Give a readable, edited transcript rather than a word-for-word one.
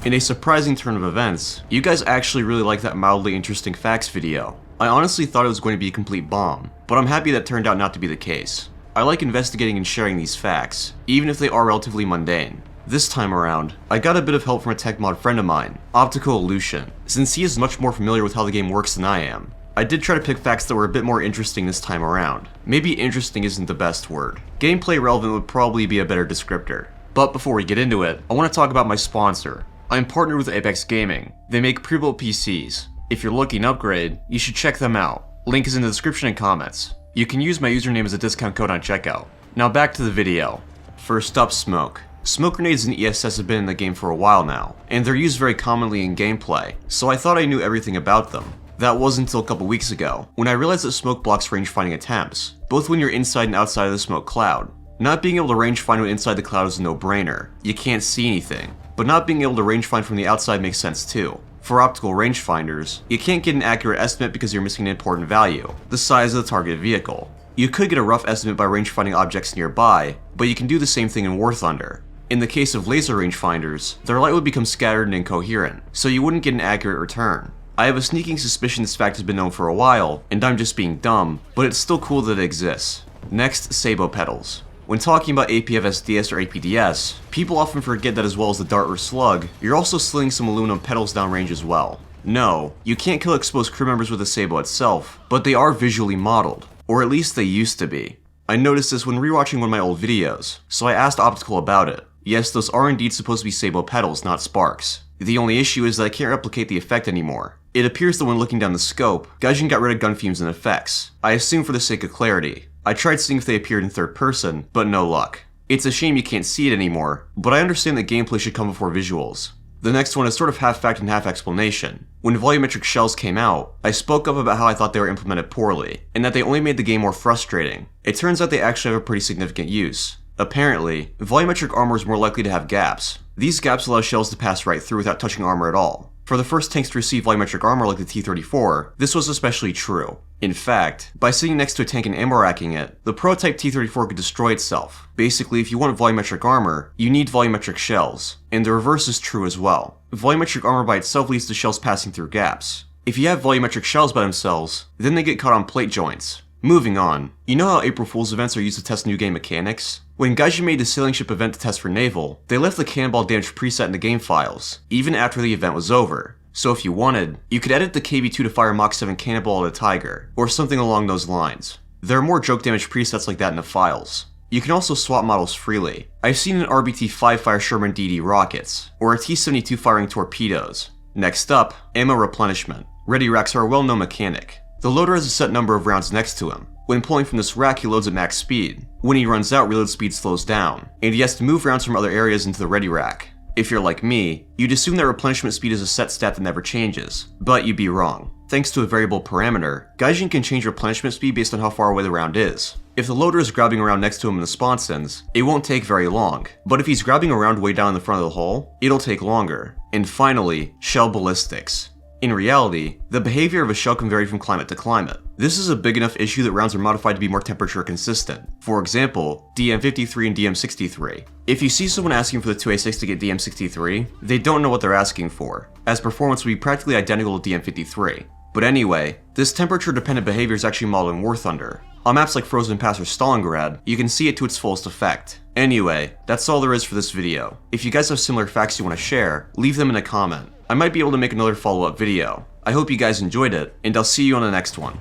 In a surprising turn of events, you guys actually really liked that mildly interesting facts video. I honestly thought it was going to be a complete bomb, but I'm happy that turned out not to be the case. I like investigating and sharing these facts, even if they are relatively mundane. This time around, I got a bit of help from a tech mod friend of mine, Optical Illusion, since he is much more familiar with how the game works than I am. I did try to pick facts that were a bit more interesting this time around. Maybe interesting isn't the best word. Gameplay relevant would probably be a better descriptor. But before we get into it, I want to talk about my sponsor. I'm partnered with Apex Gaming. They make pre-built PCs. If you're looking to upgrade, you should check them out. Link is in the description and comments. You can use my username as a discount code on checkout. Now back to the video. First up, smoke. Smoke grenades and ESS have been in the game for a while now, and they're used very commonly in gameplay, so I thought I knew everything about them. That wasn't until a couple weeks ago, when I realized that smoke blocks range finding attempts, both when you're inside and outside of the smoke cloud. Not being able to range find when inside the cloud is a no-brainer. You can't see anything. But not being able to range find from the outside makes sense too. For optical rangefinders, you can't get an accurate estimate because you're missing an important value, the size of the targeted vehicle. You could get a rough estimate by range finding objects nearby, but you can do the same thing in War Thunder. In the case of laser rangefinders, their light would become scattered and incoherent, so you wouldn't get an accurate return. I have a sneaking suspicion this fact has been known for a while, and I'm just being dumb, but it's still cool that it exists. Next, sabot pedals. When talking about APFSDS or APDS, people often forget that as well as the dart or slug, you're also slinging some aluminum pedals downrange as well. No, you can't kill exposed crew members with a sabot itself, but they are visually modeled, or at least they used to be. I noticed this when rewatching one of my old videos, so I asked Optical about it. Yes, those are indeed supposed to be sabot pedals, not sparks. The only issue is that I can't replicate the effect anymore. It appears that when looking down the scope, Gaijin got rid of gun fumes and effects. I assume for the sake of clarity. I tried seeing if they appeared in third person, but no luck. It's a shame you can't see it anymore, but I understand that gameplay should come before visuals. The next one is sort of half fact and half explanation. When volumetric shells came out, I spoke up about how I thought they were implemented poorly, and that they only made the game more frustrating. It turns out they actually have a pretty significant use. Apparently, volumetric armor is more likely to have gaps. These gaps allow shells to pass right through without touching armor at all. For the first tanks to receive volumetric armor like the T-34, this was especially true. In fact, by sitting next to a tank and ammo racking it, the prototype T-34 could destroy itself. Basically, if you want volumetric armor, you need volumetric shells, and the reverse is true as well. Volumetric armor by itself leads to shells passing through gaps. If you have volumetric shells by themselves, then they get caught on plate joints. Moving on, you know how April Fool's events are used to test new game mechanics? When Gaijin made the sailing ship event to test for naval, they left the cannonball damage preset in the game files, even after the event was over. So if you wanted, you could edit the KB2 to fire Mach 7 cannonball at a Tiger, or something along those lines. There are more joke damage presets like that in the files. You can also swap models freely. I've seen an RBT-5 fire Sherman DD rockets, or a T-72 firing torpedoes. Next up, ammo replenishment. Ready racks are a well-known mechanic. The loader has a set number of rounds next to him. When pulling from this rack, he loads at max speed. When he runs out, reload speed slows down, and he has to move rounds from other areas into the ready rack. If you're like me, you'd assume that replenishment speed is a set stat that never changes, but you'd be wrong. Thanks to a variable parameter, Gaijin can change replenishment speed based on how far away the round is. If the loader is grabbing around next to him in the spawn sins, it won't take very long, but if he's grabbing around way down in the front of the hull, it'll take longer. And finally, shell ballistics. In reality, the behavior of a shell can vary from climate to climate. This is a big enough issue that rounds are modified to be more temperature consistent. For example, DM53 and DM63. If you see someone asking for the 2A6 to get DM63, they don't know what they're asking for, as performance would be practically identical to DM53. But anyway, this temperature dependent behavior is actually modeled in War Thunder. On maps like Frozen Pass or Stalingrad, you can see it to its fullest effect. Anyway, that's all there is for this video. If you guys have similar facts you want to share, leave them in a comment. I might be able to make another follow-up video. I hope you guys enjoyed it, and I'll see you on the next one.